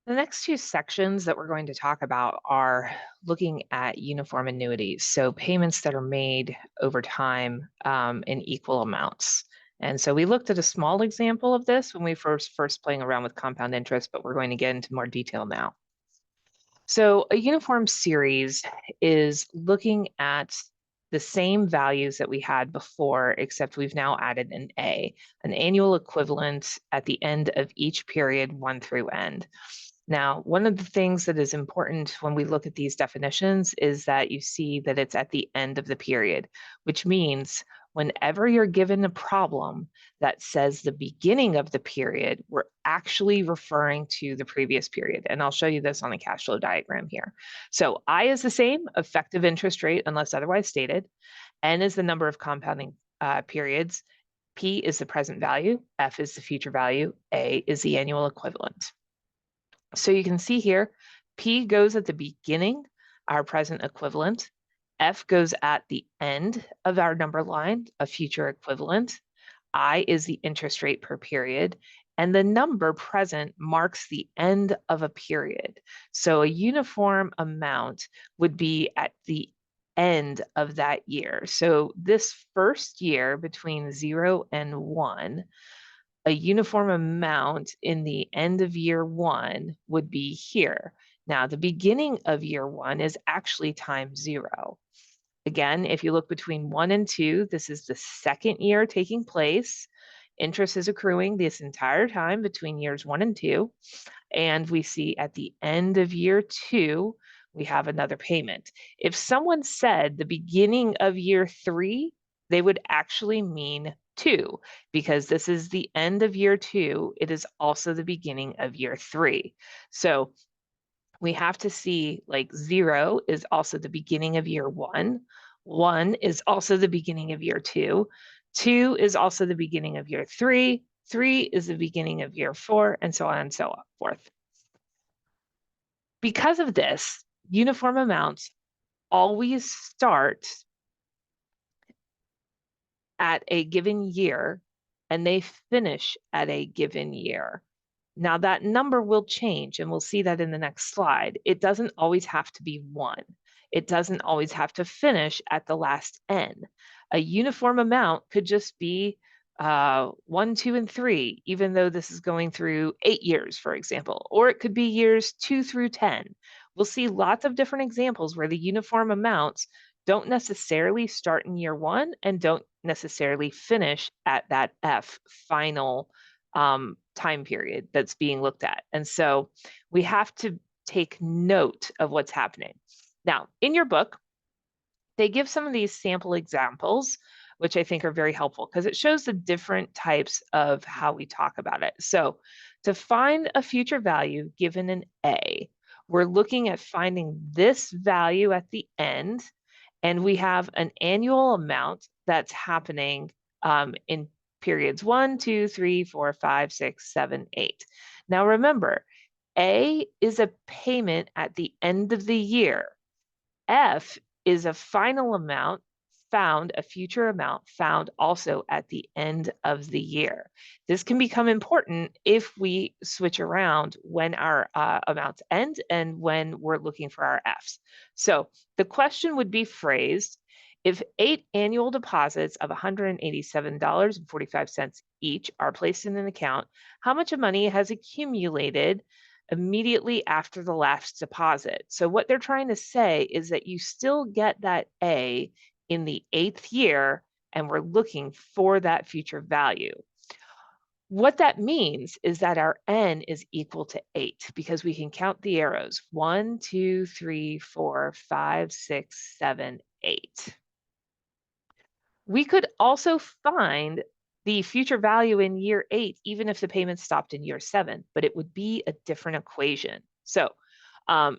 The next two sections that we're going to talk about are looking at uniform annuities, so payments that are made over time in equal amounts. And so we looked at a small example of this when we first playing around with compound interest, but we're going to get into more detail now. So a uniform series is looking at the same values that we had before, except we've now added an annual equivalent at the end of each period, one through end. Now, one of the things that is important when we look at these definitions is that you see that it's at the end of the period, which means whenever you're given a problem that says the beginning of the period, we're actually referring to the previous period. And I'll show you this on the cash flow diagram here. So I is the same, effective interest rate unless otherwise stated. N is the number of compounding periods. P is the present value. F is the future value. A is the annual equivalent. So you can see here, P goes at the beginning, our present equivalent. F goes at the end of our number line, a future equivalent. I is the interest rate per period. And the number present marks the end of a period. So a uniform amount would be at the end of that year. So this first year between 0 and 1, a uniform amount in the end of year 1 would be here. Now, the beginning of year 1 is actually time 0. Again, if you look between 1 and 2, this is the second year taking place. Interest is accruing this entire time between years 1 and 2. And we see at the end of year 2, we have another payment. If someone said the beginning of year 3, they would actually mean 2, because this is the end of year 2. It is also the beginning of year 3. So we have to see like 0 is also the beginning of year 1. 1 is also the beginning of year 2. 2 is also the beginning of year 3. 3 is the beginning of year 4, and so on and so forth. Because of this, uniform amounts always start at a given year and they finish at a given year. Now that number will change, and we'll see that in the next slide. It doesn't always have to be 1. It doesn't always have to finish at the last N. A uniform amount could just be 1, 2, and 3, even though this is going through 8 years, for example, or it could be years 2 through 10. We'll see lots of different examples where the uniform amounts don't necessarily start in year 1 and don't necessarily finish at that F final time period that's being looked at. And so we have to take note of what's happening. Now, in your book, they give some of these sample examples, which I think are very helpful because it shows the different types of how we talk about it. So to find a future value given an A, we're looking at finding this value at the end, and we have an annual amount that's happening in periods 1, 2, 3, 4, 5, 6, 7, 8. Now remember, A is a payment at the end of the year. F is a final amount found, a future amount found also at the end of the year. This can become important if we switch around when our amounts end and when we're looking for our Fs. So the question would be phrased, if 8 annual deposits of $187.45 each are placed in an account, how much money has accumulated immediately after the last deposit? So what they're trying to say is that you still get that A in the 8th year, and we're looking for that future value. What that means is that our N is equal to 8 because we can count the arrows 1, 2, 3, 4, 5, 6, 7, 8. We could also find the future value in year 8, even if the payment stopped in year 7, but it would be a different equation. So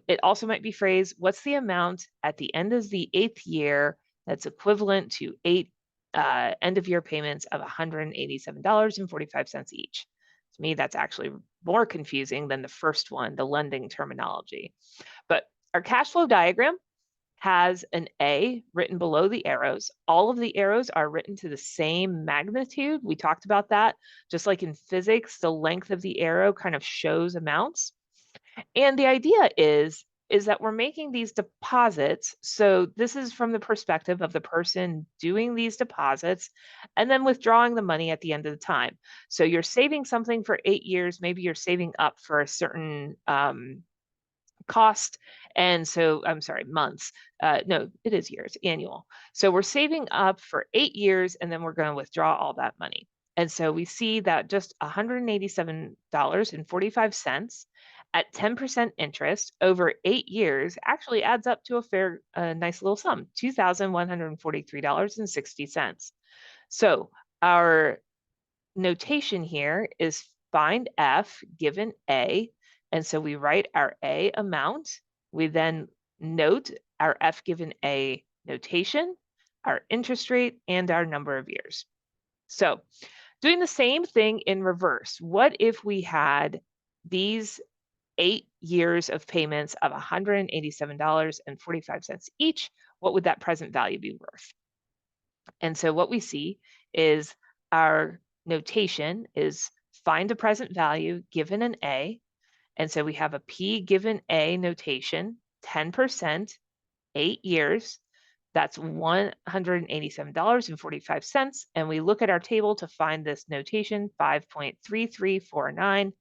it also might be phrased, what's the amount at the end of the 8th year that's equivalent to 8 end of year payments of $187.45 each? To me, that's actually more confusing than the first one, the lending terminology. But our cash flow diagram has an A written below the arrows. All of the arrows are written to the same magnitude. We talked about that. Just like in physics, the length of the arrow kind of shows amounts. And the idea is that we're making these deposits. So this is from the perspective of the person doing these deposits and then withdrawing the money at the end of the time. So you're saving something for 8 years, maybe you're saving up for a certain cost. And so, I'm sorry, months. No, it is years, annual. So we're saving up for 8 years and then we're going to withdraw all that money. And so we see that just $187.45 at 10% interest over 8 years actually adds up to nice little sum, $2,143.60. So our notation here is find F given A. And so we write our A amount. We then note our F given A notation, our interest rate, and our number of years. So doing the same thing in reverse. What if we had these 8 years of payments of $187.45 each? What would that present value be worth? And so what we see is our notation is find a present value given an A. And so we have a P given A notation, 10%, 8 years. That's $187.45. And we look at our table to find this notation, 5.3349,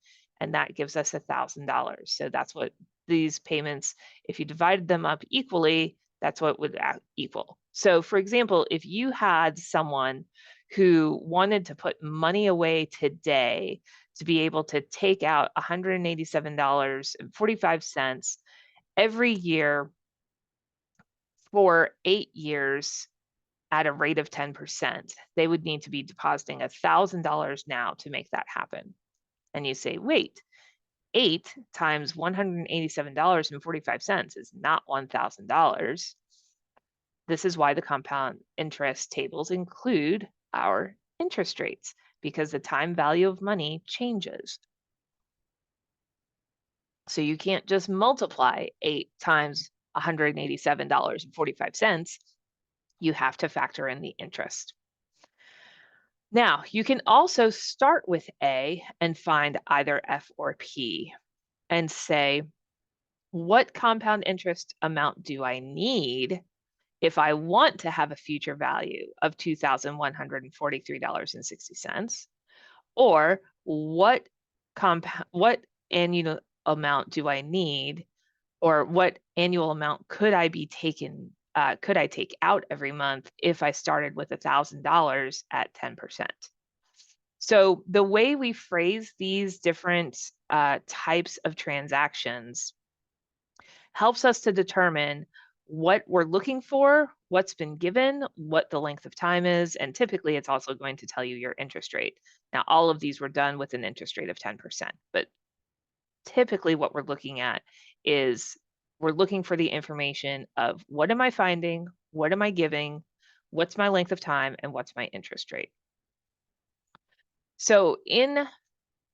and that gives us $1,000. So that's what these payments, if you divided them up equally, that's what would equal. So for example, if you had someone who wanted to put money away today to be able to take out $187.45 every year for 8 years at a rate of 10%, they would need to be depositing $1,000 now to make that happen. And you say, wait, 8 times $187.45 is not $1,000. This is why the compound interest tables include our interest rates, because the time value of money changes. So you can't just multiply 8 times $187.45. You have to factor in the interest. Now, you can also start with A and find either F or P and say, what compound interest amount do I need if I want to have a future value of $2,143.60? Or what annual amount do I need, or what annual amount could I take out every month if I started with $1,000 at 10%? So the way we phrase these different types of transactions helps us to determine what we're looking for, what's been given, what the length of time is, and typically it's also going to tell you your interest rate. Now, all of these were done with an interest rate of 10%, but typically what we're looking at is we're looking for the information of what am I finding, what am I giving, what's my length of time, and what's my interest rate. So in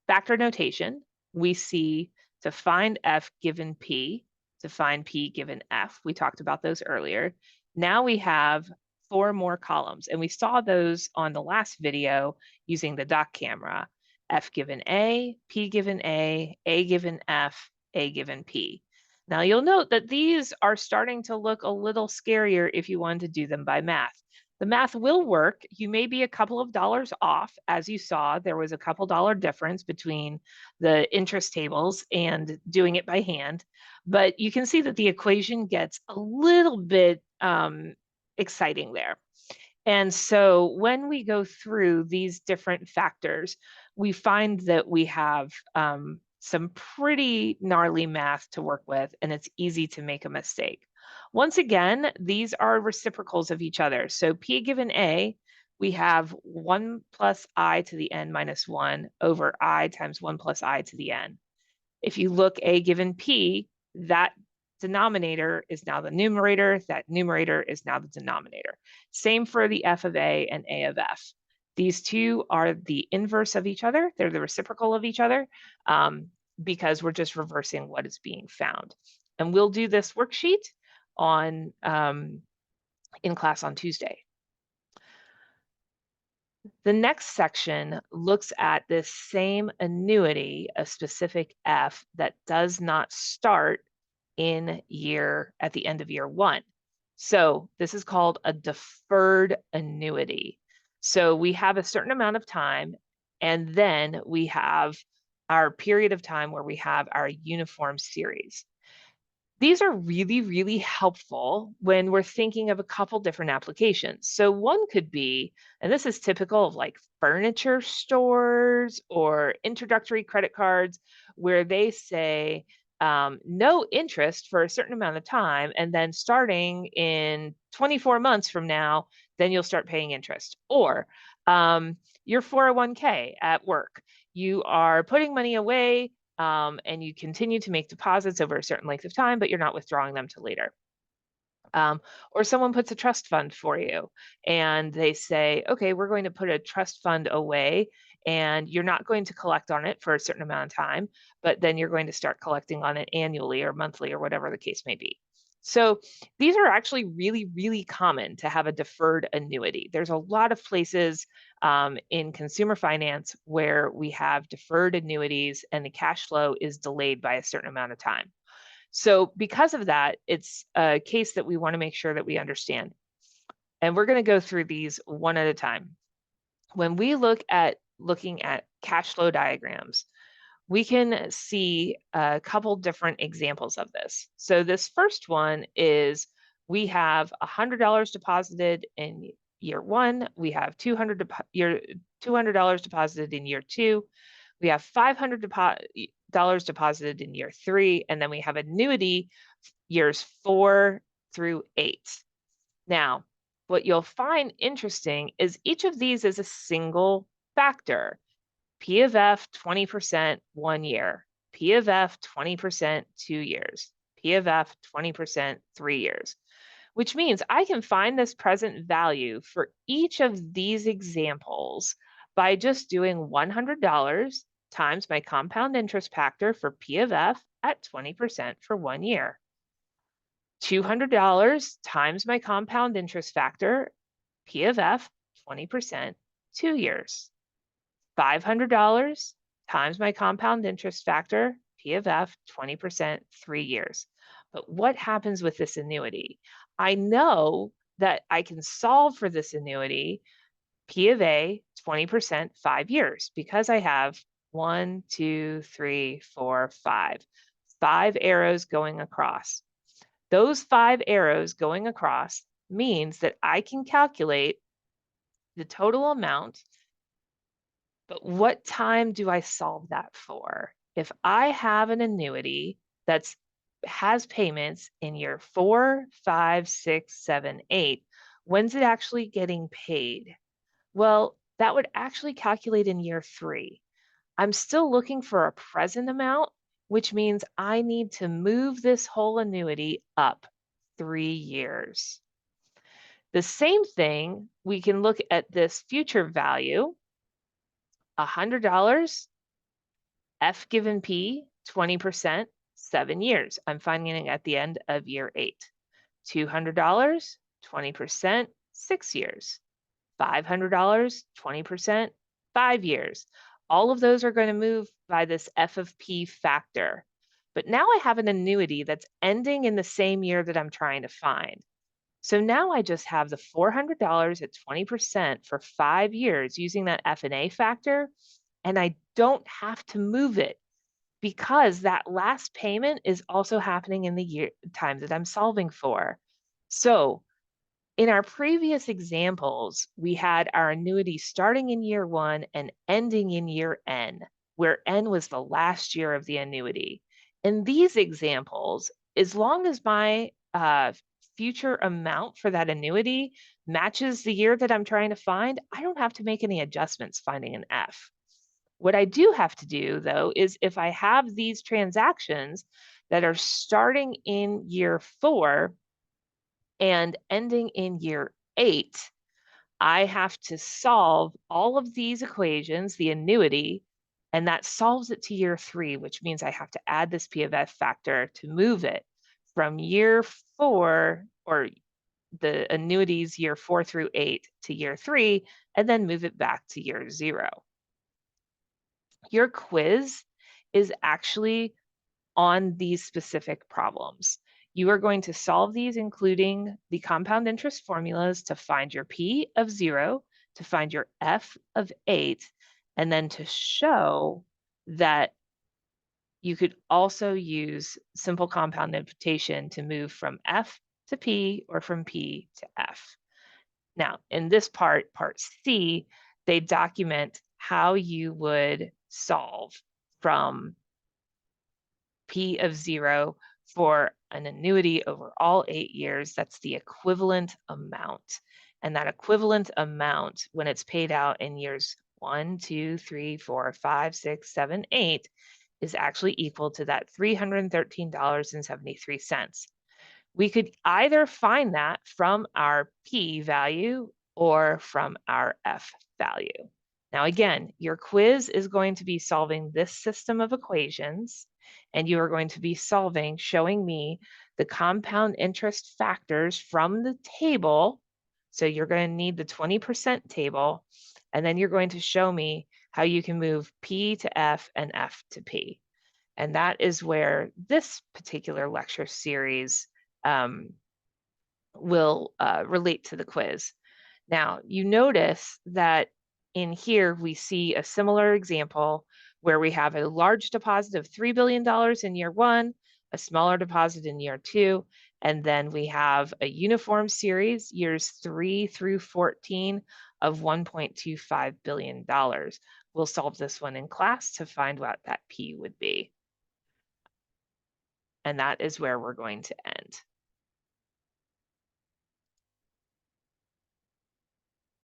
factor notation, we see to find F given P, to find P given F. We talked about those earlier. Now we have 4 more columns, and we saw those on the last video using the dock camera. F given A, P given A given F, A given P. Now you'll note that these are starting to look a little scarier if you want to do them by math. The math will work. You may be a couple of dollars off. As you saw, there was a couple dollar difference between the interest tables and doing it by hand. But you can see that the equation gets a little bit exciting there. And so when we go through these different factors, we find that we have some pretty gnarly math to work with, and it's easy to make a mistake. Once again, these are reciprocals of each other. So P given A, we have 1 plus I to the n minus 1 over I times 1 plus I to the n. If you look A given P, that denominator is now the numerator, that numerator is now the denominator. Same for the F of A and A of F. These two are the inverse of each other. They're the reciprocal of each other because we're just reversing what is being found. And we'll do this worksheet on in class on Tuesday. The next section looks at this same annuity, a specific F that does not start at the end of year one. So this is called a deferred annuity. So we have a certain amount of time, and then we have our period of time where we have our uniform series. These are really, really helpful when we're thinking of a couple different applications. So one could be, and this is typical of like furniture stores or introductory credit cards, where they say no interest for a certain amount of time, and then starting in 24 months from now, then you'll start paying interest. Or your 401k at work, you are putting money away and you continue to make deposits over a certain length of time, but you're not withdrawing them till later. Or someone puts a trust fund for you and they say, okay, we're going to put a trust fund away and you're not going to collect on it for a certain amount of time, but then you're going to start collecting on it annually or monthly or whatever the case may be. So these are actually really, really common to have a deferred annuity. There's a lot of places in consumer finance where we have deferred annuities and the cash flow is delayed by a certain amount of time. So because of that, it's a case that we want to make sure that we understand. And we're going to go through these one at a time. When we looking at cash flow diagrams, we can see a couple different examples of this. So this first one is we have $100 deposited in year one, we have $200 deposited in year two, we have $500 deposited in year three, and then we have annuity years 4 through 8. Now, what you'll find interesting is each of these is a single factor. P of F 20% 1 year, P of F 20% 2 years, P of F 20% 3 years, which means I can find this present value for each of these examples by just doing $100 times my compound interest factor for P of F at 20% for 1 year. $200 times my compound interest factor, P of F 20%, 2 years. $500 times my compound interest factor, P of F 20%, 3 years. But what happens with this annuity? I know that I can solve for this annuity, P of A 20%, 5 years, because I have 1, 2, 3, 4, 5. 5 arrows going across. Those 5 arrows going across means that I can calculate the total amount, but what time do I solve that for? If I have an annuity that has payments in year 4, 5, 6, 7, 8, when's it actually getting paid? Well, that would actually calculate in year 3. I'm still looking for a present amount, which means I need to move this whole annuity up 3 years. The same thing, we can look at this future value, $100, F given P, 20%, 7 years. I'm finding it at the end of year 8. $200, 20%, 6 years. $500, 20%, 5 years. All of those are going to move by this F of P factor. But now I have an annuity that's ending in the same year that I'm trying to find. So now I just have the $400 at 20% for 5 years using that F and A factor, and I don't have to move it because that last payment is also happening in the time that I'm solving for. So in our previous examples, we had our annuity starting in year 1 and ending in year N, where N was the last year of the annuity. In these examples, as long as my future amount for that annuity matches the year that I'm trying to find, I don't have to make any adjustments finding an F. What I do have to do, though, is if I have these transactions that are starting in year 4 and ending in year 8, I have to solve all of these equations, the annuity, and that solves it to year 3, which means I have to add this P of F factor to move it from year 4 or the annuities year 4 through 8 to year 3, and then move it back to year 0. Your quiz is actually on these specific problems. You are going to solve these, including the compound interest formulas to find your P of 0, to find your F of 8, and then to show that you could also use simple compound notation to move from F to P or from P to F. Now, in this part C, they document how you would solve from P of 0 for an annuity over all 8 years. That's the equivalent amount. And that equivalent amount, when it's paid out in years 1, 2, 3, 4, 5, 6, 7, 8, is actually equal to that $313.73. We could either find that from our P value or from our F value. Now, again, your quiz is going to be solving this system of equations, and you are going to be showing me the compound interest factors from the table. So you're going to need the 20% table, and then you're going to show me how you can move P to F and F to P. And that is where this particular lecture series will relate to the quiz. Now, you notice that in here, we see a similar example where we have a large deposit of $3 billion in year 1, a smaller deposit in year 2, and then we have a uniform series, years 3 through 14, of $1.25 billion. We'll solve this one in class to find what that P would be. And that is where we're going to end.